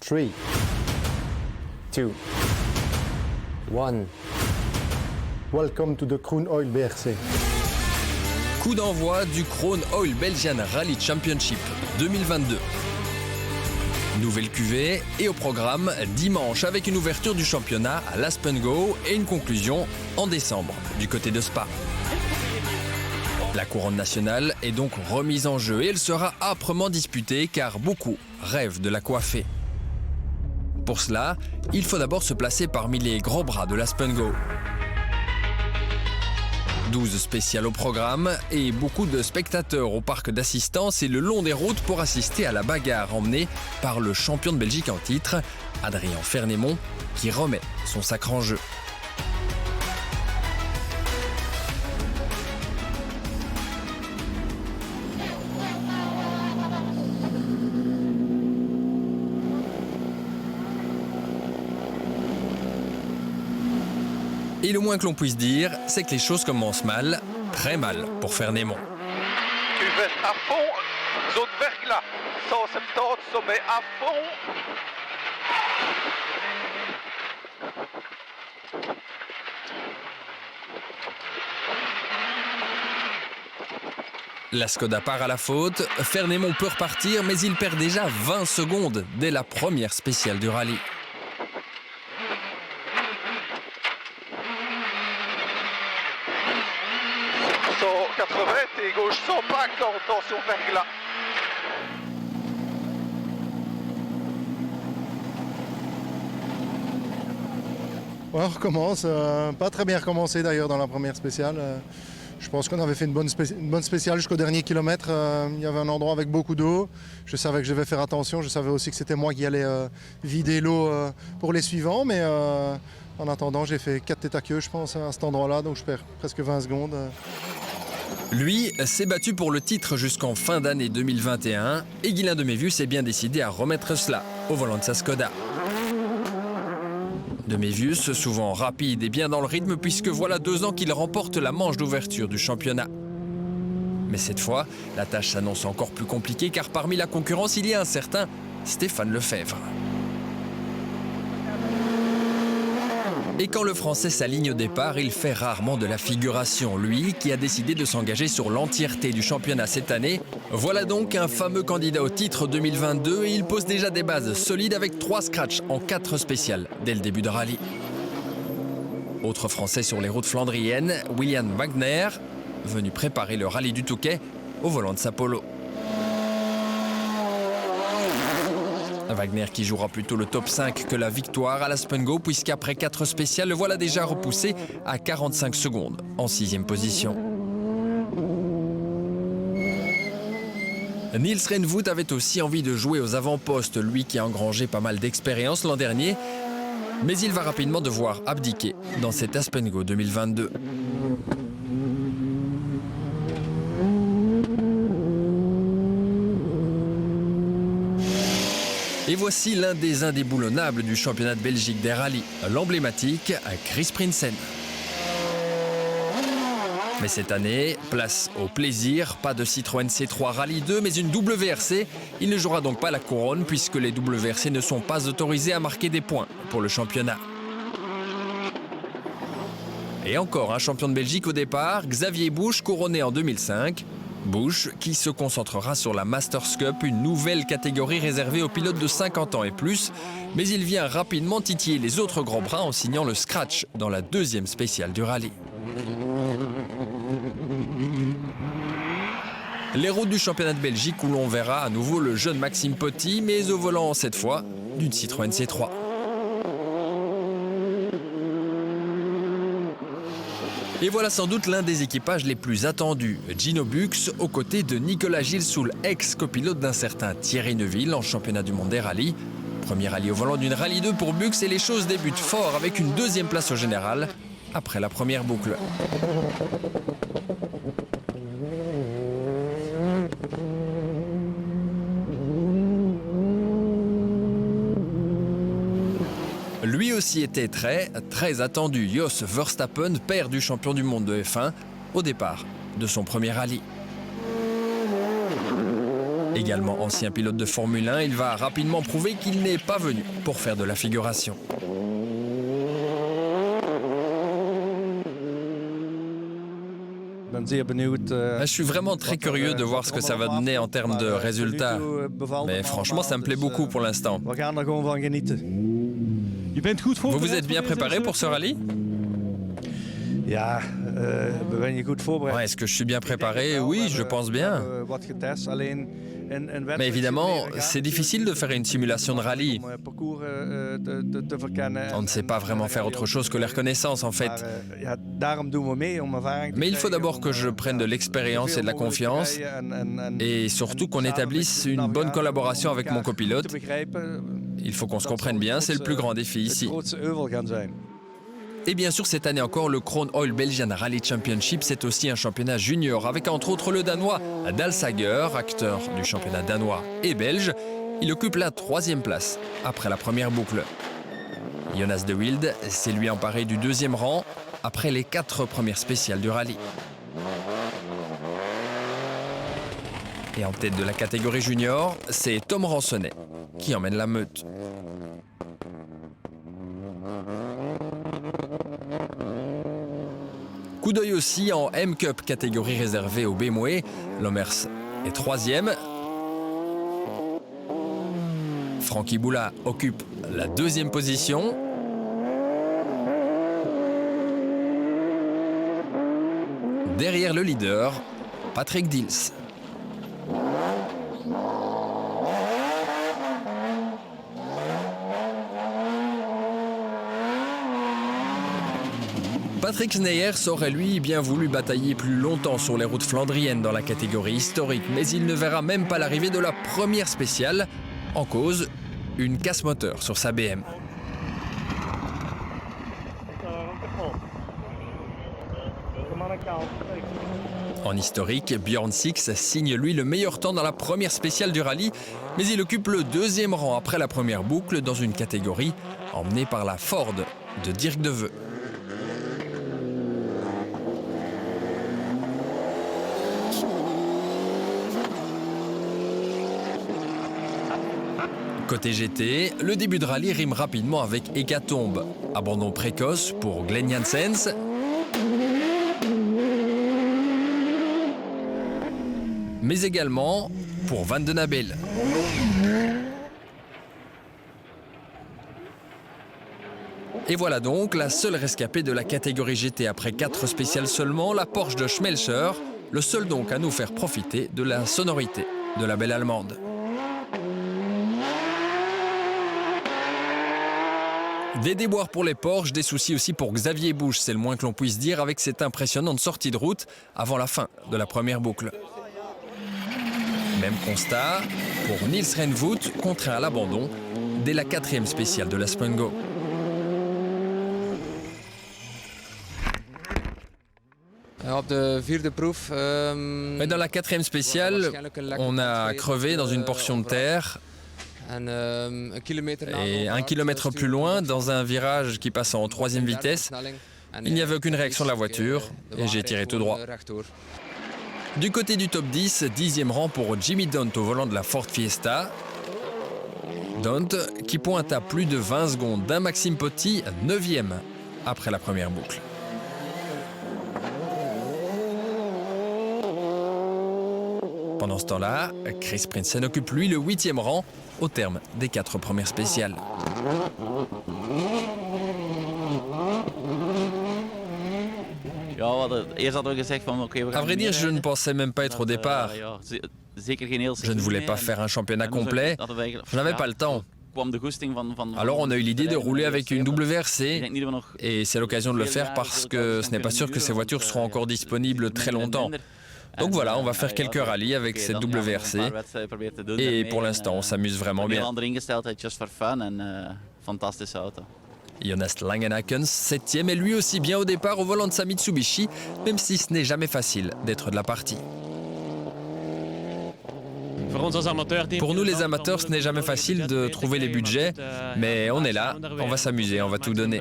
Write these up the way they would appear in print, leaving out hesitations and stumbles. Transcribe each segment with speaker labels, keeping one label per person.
Speaker 1: 3, 2, 1. Welcome to the Kroon Oil BRC.
Speaker 2: Coup d'envoi du Kroon Oil Belgian Rally Championship 2022. Nouvelle cuvée et au programme dimanche avec une ouverture du championnat à l'Aspengo et une conclusion en décembre du côté de Spa. La couronne nationale est donc remise en jeu et elle sera âprement disputée car beaucoup rêvent de la coiffer. Pour cela, il faut d'abord se placer parmi les gros bras de l'Aspengo. 12 spéciales au programme et beaucoup de spectateurs au parc d'assistance et le long des routes pour assister à la bagarre emmenée par le champion de Belgique en titre, Adrien Fernémont, qui remet son sacre en jeu. Et le moins que l'on puisse dire, c'est que les choses commencent mal, très mal pour Fernémont.
Speaker 3: Cuvette à fond, zone verglas, 170, sommet à fond.
Speaker 2: La Skoda part à la faute, Fernémont peut repartir, mais il perd déjà 20 secondes dès la première spéciale du rallye.
Speaker 3: Et gauche sans bac, attention verglas.
Speaker 1: Ouais, on recommence, pas très bien recommencé d'ailleurs dans la première spéciale. Je pense qu'on avait fait une bonne spéciale jusqu'au dernier kilomètre. Il y avait un endroit avec beaucoup d'eau. Je savais que je devais faire attention. Je savais aussi que c'était moi qui allais vider l'eau pour les suivants. Mais en attendant, j'ai fait 4 têtes à queue, je pense, à cet endroit-là. Donc je perds presque 20 secondes.
Speaker 2: Lui s'est battu pour le titre jusqu'en fin d'année 2021 et Guylain Demévius s'est bien décidé à remettre cela au volant de sa Skoda. Demévius, souvent rapide et bien dans le rythme puisque voilà 2 ans qu'il remporte la manche d'ouverture du championnat. Mais cette fois, la tâche s'annonce encore plus compliquée car parmi la concurrence, il y a un certain Stéphane Lefebvre. Et quand le Français s'aligne au départ, il fait rarement de la figuration. Lui, qui a décidé de s'engager sur l'entièreté du championnat cette année, voilà donc un fameux candidat au titre 2022 et il pose déjà des bases solides avec 3 scratchs en 4 spéciales dès le début de rallye. Autre Français sur les routes flandriennes, William Wagner, venu préparer le rallye du Touquet au volant de sa Polo. Wagner qui jouera plutôt le top 5 que la victoire à l'Aspengo puisqu'après 4 spéciales, le voilà déjà repoussé à 45 secondes en 6e position. Niels Renvoet avait aussi envie de jouer aux avant-postes, lui qui a engrangé pas mal d'expérience l'an dernier, mais il va rapidement devoir abdiquer dans cet Aspengo 2022. Et voici l'un des indéboulonnables du championnat de Belgique des rallyes, l'emblématique Chris Prinsen. Mais cette année, place au plaisir, pas de Citroën C3 Rallye 2, mais une WRC. Il ne jouera donc pas la couronne puisque les WRC ne sont pas autorisés à marquer des points pour le championnat. Et encore un champion de Belgique au départ, Xavier Busch, couronné en 2005. Busch qui se concentrera sur la Masters Cup, une nouvelle catégorie réservée aux pilotes de 50 ans et plus. Mais il vient rapidement titiller les autres grands bras en signant le scratch dans la 2e spéciale du rallye. Les routes du championnat de Belgique où l'on verra à nouveau le jeune Maxime Potty, mais au volant cette fois d'une Citroën C3. Et voilà sans doute l'un des équipages les plus attendus, Gino Bux, aux côtés de Nicolas Gilsoul, ex-copilote d'un certain Thierry Neuville en championnat du monde des rallyes. Premier rallye au volant d'une Rallye 2 pour Bux et les choses débutent fort avec une 2e place au général après la première boucle. Lui aussi était très attendu. Jos Verstappen, père du champion du monde de F1, au départ de son premier rallye. Également ancien pilote de Formule 1, il va rapidement prouver qu'il n'est pas venu pour faire de la figuration.
Speaker 4: Je
Speaker 2: suis vraiment très curieux de voir ce que ça va donner en termes de résultats. Mais franchement, ça me plaît beaucoup pour l'instant. Vous vous êtes bien préparé pour ce rallye? Est-ce que je suis bien préparé? Oui, je pense bien. Mais évidemment, c'est difficile de faire une simulation de rallye. On ne sait pas vraiment faire autre chose que les reconnaissances, en fait. Mais il faut d'abord que je prenne de l'expérience et de la confiance, et surtout qu'on établisse une bonne collaboration avec mon copilote. Il faut qu'on se comprenne bien, c'est le plus grand défi ici. Et bien sûr, cette année encore, le Kroon Oil Belgian Rally Championship, c'est aussi un championnat junior, avec entre autres le Danois Dahl Sager, acteur du championnat danois et belge. Il occupe la 3e place après la première boucle. Jonas de Wilde s'est lui emparé du 2e rang après les 4 premières spéciales du rallye. Et en tête de la catégorie junior, c'est Tom Ransonnet qui emmène la meute. Coup d'œil aussi en M-Cup, catégorie réservée au BMW. Lomers est 3e. Francky Boula occupe la 2e position. Derrière le leader, Patrick Dils. Patrick Sneijers aurait lui bien voulu batailler plus longtemps sur les routes flandriennes dans la catégorie historique, mais il ne verra même pas l'arrivée de la première spéciale. En cause, une casse moteur sur sa BM. En historique, Björn Six signe lui le meilleur temps dans la première spéciale du rallye, mais il occupe le 2e rang après la première boucle dans une catégorie emmenée par la Ford de Dirk de Veu. Côté GT, le début de rallye rime rapidement avec hécatombe. Abandon précoce pour Glenn Janssens. Mais également pour Van den Abel. Et voilà donc la seule rescapée de la catégorie GT après 4 spéciales seulement, la Porsche de Schmelcher, le seul donc à nous faire profiter de la sonorité de la belle allemande. Des déboires pour les Porsche, des soucis aussi pour Xavier Busch, c'est le moins que l'on puisse dire avec cette impressionnante sortie de route avant la fin de la première boucle. Même constat pour Niels Renvoet, contraint à l'abandon dès la 4e spéciale de la Spungo. Mais dans la 4e spéciale, on a crevé dans une portion de terre. Et 1 kilomètre plus loin, dans un virage qui passe en 3e vitesse, il n'y avait aucune réaction de la voiture et j'ai tiré tout droit. Du côté du top 10, 10e rang pour Jimmy Dont au volant de la Ford Fiesta. Dont qui pointe à plus de 20 secondes d'un Maxime Potty, 9e après la première boucle. Pendant ce temps-là, Chris Prinsen occupe lui le 8e rang au terme des 4 premières spéciales. À vrai dire, je ne pensais même pas être au départ. Je ne voulais pas faire un championnat complet, je n'avais pas le temps. Alors on a eu l'idée de rouler avec une WRC et c'est l'occasion de le faire parce que ce n'est pas sûr que ces voitures seront encore disponibles très longtemps. Donc voilà, on va faire quelques rallyes avec cette WRC et pour l'instant on s'amuse vraiment bien. Jonas Langenhackens, 7e, est lui aussi bien au départ au volant de sa Mitsubishi, même si ce n'est jamais facile d'être de la partie. Pour nous les amateurs, ce n'est jamais facile de trouver les budgets, mais on est là, on va s'amuser, on va tout donner.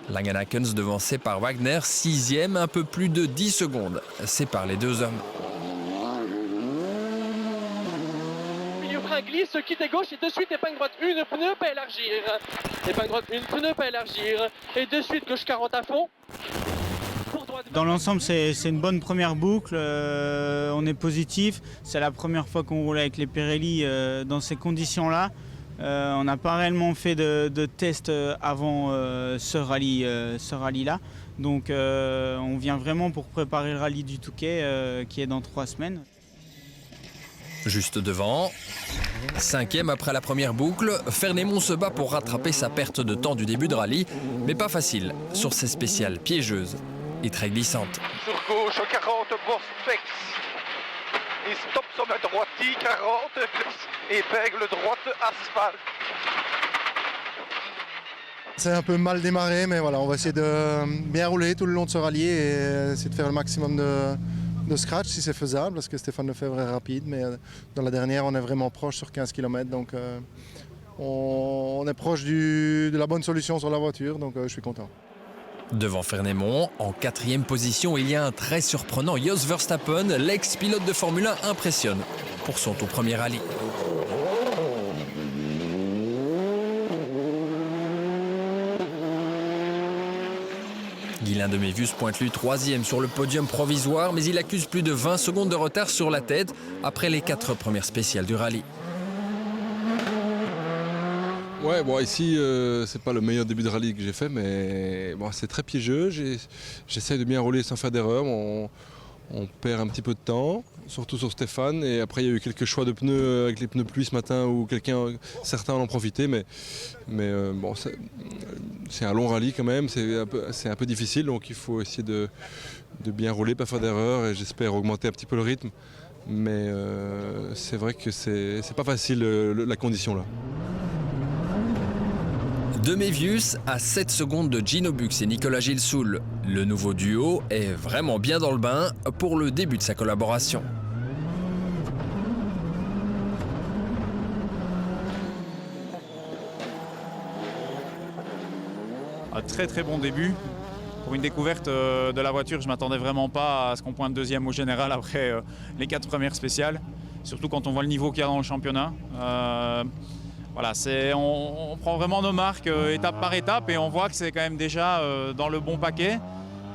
Speaker 2: Langenhackens devancé par Wagner, 6e, un peu plus de 10 secondes, sépare les deux hommes.
Speaker 4: frein glisse, quitte gauche et de suite épingle droite, une pneu pas élargir. Épingle droite, une pneu pas élargir. Et de suite gauche 40 à fond.
Speaker 5: Dans l'ensemble, c'est une bonne première boucle, on est positif. C'est la première fois qu'on roule avec les Pirelli dans ces conditions-là. On n'a pas réellement fait de tests avant ce rallye-là. Donc on vient vraiment pour préparer le rallye du Touquet qui est dans 3 semaines.
Speaker 2: Juste devant, 5e après la première boucle, Fernémont se bat pour rattraper sa perte de temps du début de rallye, mais pas facile sur ces spéciales piégeuses et très glissantes.
Speaker 3: Sur gauche 40 Bospex. Et stop sur la droite 40 épingle droite asphalte.
Speaker 1: C'est un peu mal démarré, mais voilà, on va essayer de bien rouler tout le long de ce rallye et essayer de faire le maximum de scratch si c'est faisable, parce que Stéphane Lefebvre est rapide, mais dans la dernière on est vraiment proche sur 15 km, donc on est proche de la bonne solution sur la voiture, donc je suis content.
Speaker 2: Devant Fernémont, en 4e position, il y a un très surprenant Jos Verstappen, l'ex-pilote de Formule 1 impressionne pour son tout premier rallye. Guylain de Mévius pointe lui 3e sur le podium provisoire, mais il accuse plus de 20 secondes de retard sur la tête après les 4 premières spéciales du rallye.
Speaker 6: Ouais, bon, ici, c'est pas le meilleur début de rallye que j'ai fait, mais bon, c'est très piégeux. J'essaie de bien rouler sans faire d'erreur. On perd un petit peu de temps, surtout sur Stéphane. Et après, il y a eu quelques choix de pneus avec les pneus pluie ce matin où certains en ont profité. Mais bon, c'est un long rallye quand même. C'est un peu difficile, donc il faut essayer de bien rouler, pas faire d'erreur. Et j'espère augmenter un petit peu le rythme. Mais c'est vrai que c'est pas facile la condition là.
Speaker 2: De Mévius à 7 secondes de Gino Bux et Nicolas Gilsoul. Le nouveau duo est vraiment bien dans le bain pour le début de sa collaboration.
Speaker 7: Un très bon début. Pour une découverte de la voiture, je ne m'attendais vraiment pas à ce qu'on pointe 2e au général après les 4 premières spéciales. Surtout quand on voit le niveau qu'il y a dans le championnat. Voilà, on prend vraiment nos marques étape par étape et on voit que c'est quand même déjà dans le bon paquet.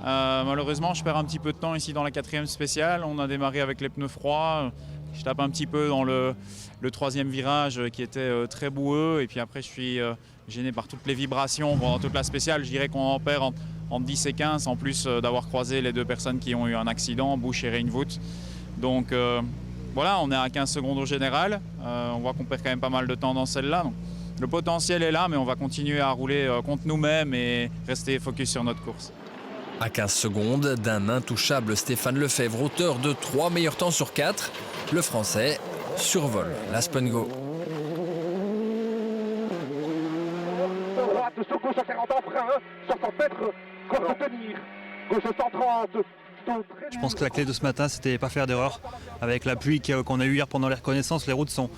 Speaker 7: Malheureusement, je perds un petit peu de temps ici dans la 4e spéciale. On a démarré avec les pneus froids. Je tape un petit peu dans le 3e virage qui était très boueux. Et puis après, je suis gêné par toutes les vibrations pendant toute la spéciale. Je dirais qu'on en perd entre 10 et 15, en plus d'avoir croisé les 2 personnes qui ont eu un accident, Busch et Reinvoet. Donc voilà, on est à 15 secondes au général. On voit qu'on perd quand même pas mal de temps dans celle-là. Donc, le potentiel est là, mais on va continuer à rouler contre nous-mêmes et rester focus sur notre course.
Speaker 2: À 15 secondes d'un intouchable Stéphane Lefebvre, auteur de 3 meilleurs temps sur 4, le Français survole l'Aspengo.
Speaker 3: Droite sur gauche à 40 en frein, 60 mètres, quoi retenir. Gauche 130.
Speaker 8: Je pense que la clé de ce matin, c'était pas faire d'erreur. Avec la pluie qu'on a eue hier pendant les reconnaissances, les routes sont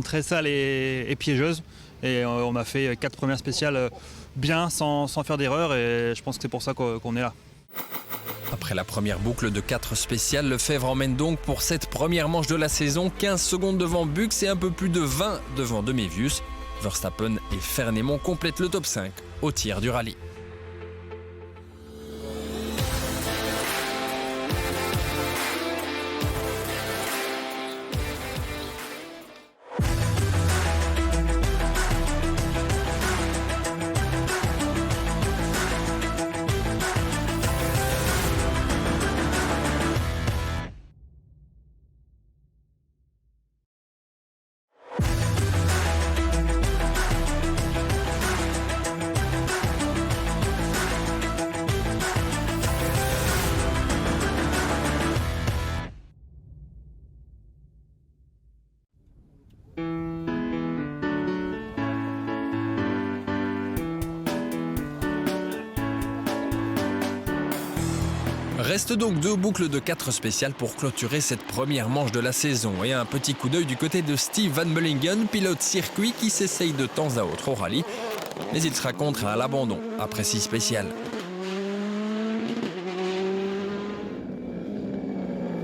Speaker 8: très sales et piégeuses. Et on a fait 4 premières spéciales bien, sans faire d'erreur. Et je pense que c'est pour ça qu'on est là.
Speaker 2: Après la première boucle de 4 spéciales, Lefebvre emmène donc pour cette première manche de la saison 15 secondes devant Bux et un peu plus de 20 devant De Mévius. Verstappen et Fernémont complètent le top 5 au tiers du rallye. Reste donc 2 boucles de 4 spéciales pour clôturer cette première manche de la saison. Et un petit coup d'œil du côté de Steve Van Mullingen, pilote circuit qui s'essaye de temps à autre au rallye. Mais il sera contraint à l'abandon après 6 spéciales.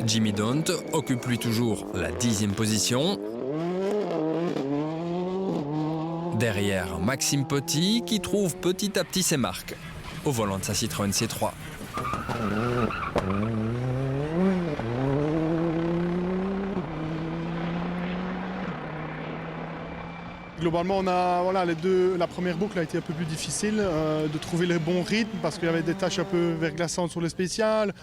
Speaker 2: Jimmy Daunt occupe lui toujours la 10e position. Derrière, Maxime Petit qui trouve petit à petit ses marques au volant de sa Citroën C3.
Speaker 9: Globalement, la première boucle a été un peu plus difficile de trouver le bon rythme parce qu'il y avait des tâches un peu verglaçantes sur les spéciales.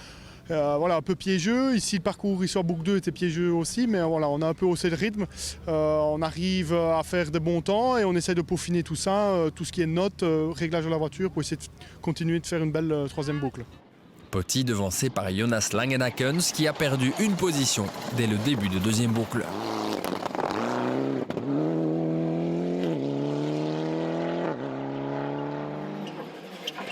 Speaker 9: Un peu piégeux. Ici, le parcours ici en boucle 2 était piégeux aussi, mais on a un peu haussé le rythme. On arrive à faire de bons temps et on essaie de peaufiner tout ça, tout ce qui est notes, réglage de la voiture pour essayer de continuer de faire une belle troisième boucle.
Speaker 2: Petit devancé par Jonas Langenakens qui a perdu une position dès le début de deuxième boucle.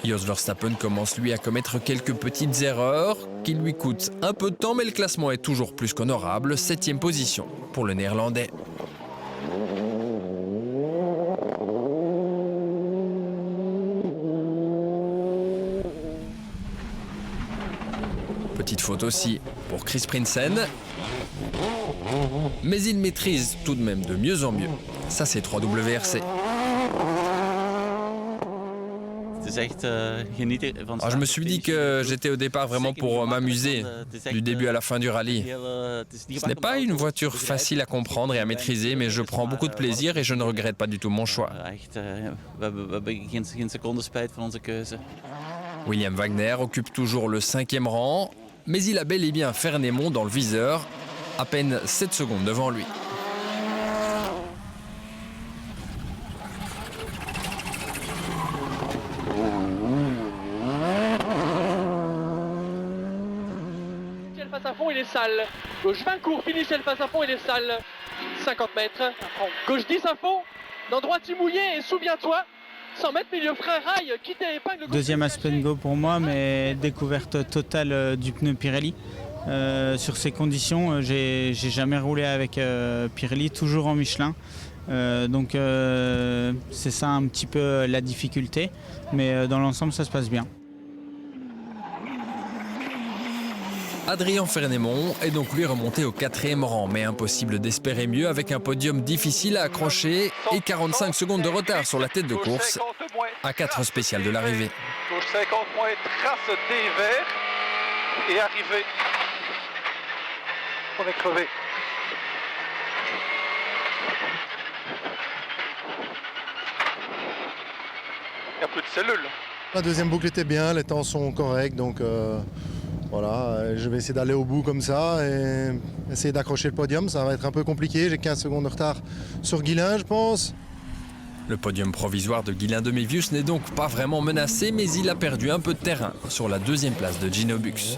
Speaker 2: Jos Verstappen commence lui à commettre quelques petites erreurs qui lui coûtent un peu de temps, mais le classement est toujours plus qu'honorable. 7e position pour le Néerlandais. Petite faute aussi pour Chris Prinsen. Mais il maîtrise tout de même de mieux en mieux sa C3 WRC. Alors je me suis dit que j'étais au départ vraiment pour m'amuser du début à la fin du rallye. Ce n'est pas une voiture facile à comprendre et à maîtriser, mais je prends beaucoup de plaisir et je ne regrette pas du tout mon choix. William Wagner occupe toujours le 5e rang, mais il a bel et bien Fernémont dans le viseur, à peine 7 secondes devant lui.
Speaker 4: Face à fond, il est sale. Gauche 20 court, finish le face à fond, il est sale. 50 mètres. Gauche 10 à fond. Dans droite, tu mouillé et souviens-toi. 100 mètres, milieu frein rail, quitte épingle.
Speaker 5: Deuxième Aspen Go pour moi, mais découverte totale du pneu Pirelli. Sur ces conditions, j'ai jamais roulé avec Pirelli, toujours en Michelin. Donc c'est ça un petit peu la difficulté, mais dans l'ensemble, ça se passe bien.
Speaker 2: Adrien Fernémont est donc lui remonté au 4e rang, mais impossible d'espérer mieux avec un podium difficile à accrocher et 45 secondes de retard sur la tête de course à 4 spéciales de l'arrivée.
Speaker 3: Gauche 50 moins, trace des verts et arrivé. On est crevé. Il n'y a plus de cellules.
Speaker 1: La deuxième boucle était bien, les temps sont corrects, donc voilà, je vais essayer d'aller au bout comme ça et essayer d'accrocher le podium. Ça va être un peu compliqué, j'ai 15 secondes de retard sur Guillain, je pense.
Speaker 2: Le podium provisoire de Guilain de Mévius n'est donc pas vraiment menacé, mais il a perdu un peu de terrain sur la 2e place de Gino Bux.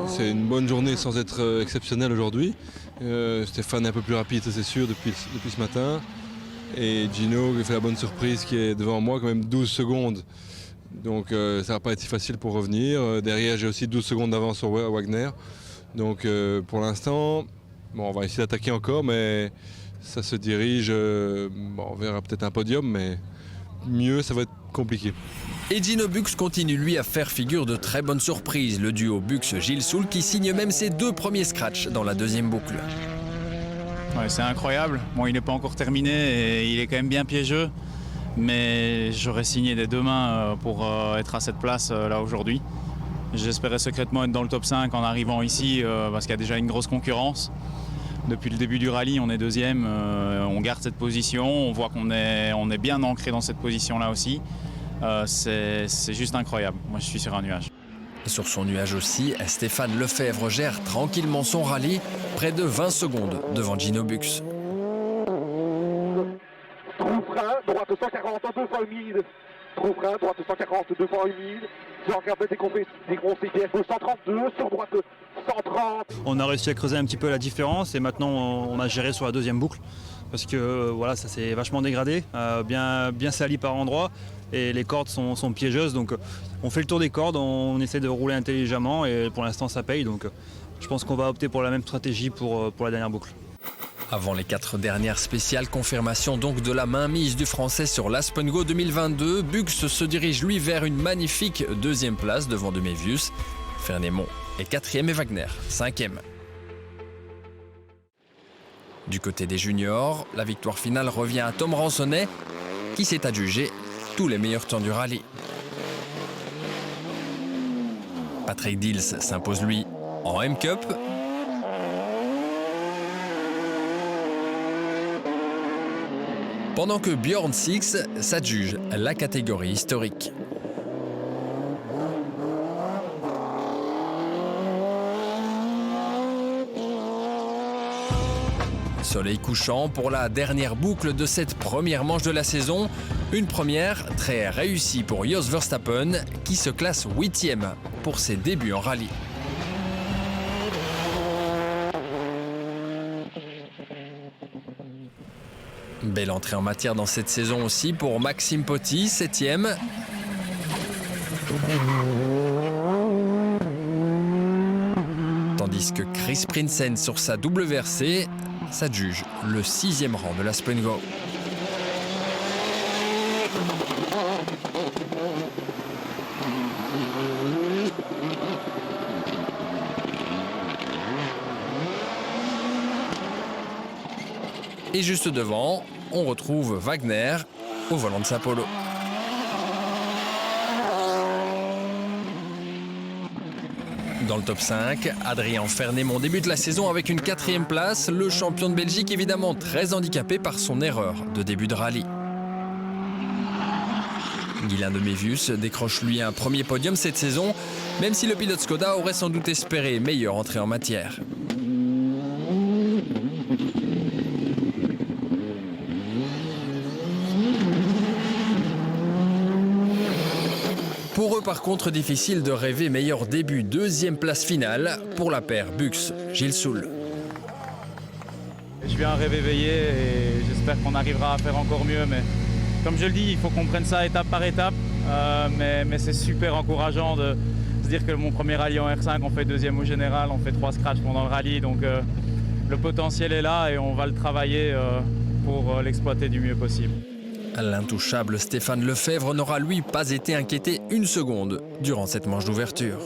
Speaker 6: C'est une bonne journée sans être exceptionnelle aujourd'hui. Stéphane est un peu plus rapide, c'est sûr, depuis ce matin. Et Gino qui fait la bonne surprise qui est devant moi, quand même 12 secondes. Donc ça ne va pas être si facile pour revenir. Derrière, j'ai aussi 12 secondes d'avance sur Wagner. Donc pour l'instant, on va essayer d'attaquer encore, mais ça se dirige, on verra peut-être un podium, mais mieux, ça va être compliqué.
Speaker 2: Et Gino Bux continue lui à faire figure de très bonne surprise. Le duo Bux-Gilles Soul qui signe même ses 2 premiers scratchs dans la 2e boucle.
Speaker 7: Ouais, c'est incroyable. Bon, il n'est pas encore terminé et il est quand même bien piégeux. Mais j'aurais signé des 2 mains pour être à cette place là aujourd'hui. J'espérais secrètement être dans le top 5 en arrivant ici parce qu'il y a déjà une grosse concurrence. Depuis le début du rallye, on est 2e, on garde cette position, on voit qu'on est bien ancré dans cette position-là aussi. C'est juste incroyable. Moi, je suis sur un nuage.
Speaker 2: Sur son nuage aussi, Stéphane Lefebvre gère tranquillement son rallye, près de 20 secondes devant Gino Bux.
Speaker 3: Trou frein, droite 140, 2 fois humide. Trou frein, droite 140, 2 fois humide. J'ai regardé des conseils DF 132, sur droite 130.
Speaker 8: On a réussi à creuser un petit peu la différence et maintenant on a géré sur la 2e boucle. Parce que voilà, ça s'est vachement dégradé, bien sali par endroits et les cordes sont piégeuses. Donc on fait le tour des cordes, on essaie de rouler intelligemment et pour l'instant ça paye. Donc je pense qu'on va opter pour la même stratégie pour la dernière boucle.
Speaker 2: Avant les 4 dernières spéciales, confirmation donc de la mainmise du Français sur l'Aspen Go 2022. Bux se dirige lui vers une magnifique 2e place devant de Mévius. Fernémont est 4e et Wagner 5e. Du côté des juniors, la victoire finale revient à Tom Ransonnet, qui s'est adjugé tous les meilleurs temps du rallye. Patrick Dils s'impose lui en M-Cup. Pendant que Bjorn Six s'adjuge la catégorie historique. Soleil couchant pour la dernière boucle de cette première manche de la saison. Une première très réussie pour Jos Verstappen qui se classe 8e pour ses débuts en rallye. Belle entrée en matière dans cette saison aussi pour Maxime Potty, 7e. Tandis que Chris Prinsen sur sa WRC s'adjuge le 6e rang de la Sprint Go. Et juste devant, on retrouve Wagner au volant de sa Polo. Dans le top 5, Adrien Fernémont débute la saison avec une 4e place. Le champion de Belgique évidemment très handicapé par son erreur de début de rallye. Guilain de Mévius décroche lui un premier podium cette saison, même si le pilote Skoda aurait sans doute espéré meilleure entrée en matière. Pour eux par contre difficile de rêver meilleur début, 2e place finale pour la paire Bucks-Gilles Soul.
Speaker 7: Je viens rêver éveillé et j'espère qu'on arrivera à faire encore mieux, mais comme je le dis, il faut qu'on prenne ça étape par étape, mais c'est super encourageant de se dire que mon premier rallye en R5, on fait 2e au général, on fait 3 scratchs pendant le rallye, donc le potentiel est là et on va le travailler pour l'exploiter du mieux possible.
Speaker 2: L'intouchable Stéphane Lefebvre n'aura lui pas été inquiété une seconde durant cette manche d'ouverture.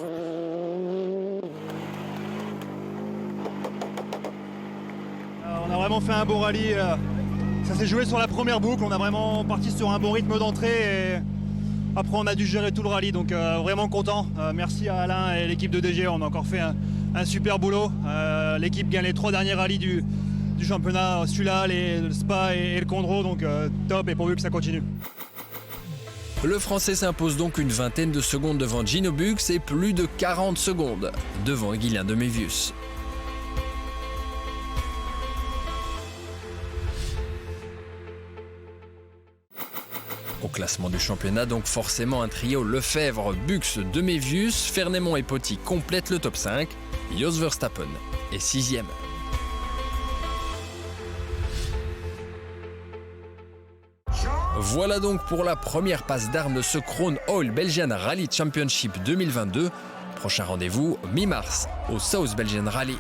Speaker 10: On a vraiment fait un beau rallye. Ça s'est joué sur la première boucle. On a vraiment parti sur un bon rythme d'entrée. Et après, on a dû gérer tout le rallye. Donc vraiment content. Merci à Alain et l'équipe de DG. On a encore fait un super boulot. L'équipe gagne les 3 derniers rallyes du championnat, celui-là, le Spa et le Condro, donc top et pourvu que ça continue.
Speaker 2: Le Français s'impose donc une 20aine de secondes devant Gino Bucks et plus de 40 secondes devant Guilain de Mévius. Au classement du championnat, donc forcément un trio Lefebvre, Bucks, de Mévius, Fernémont et Potty complètent le top 5, Jos Verstappen est 6e. Voilà donc pour la première passe d'armes de ce Krone Oil Belgian Rally Championship 2022. Prochain rendez-vous mi-mars au South Belgian Rally.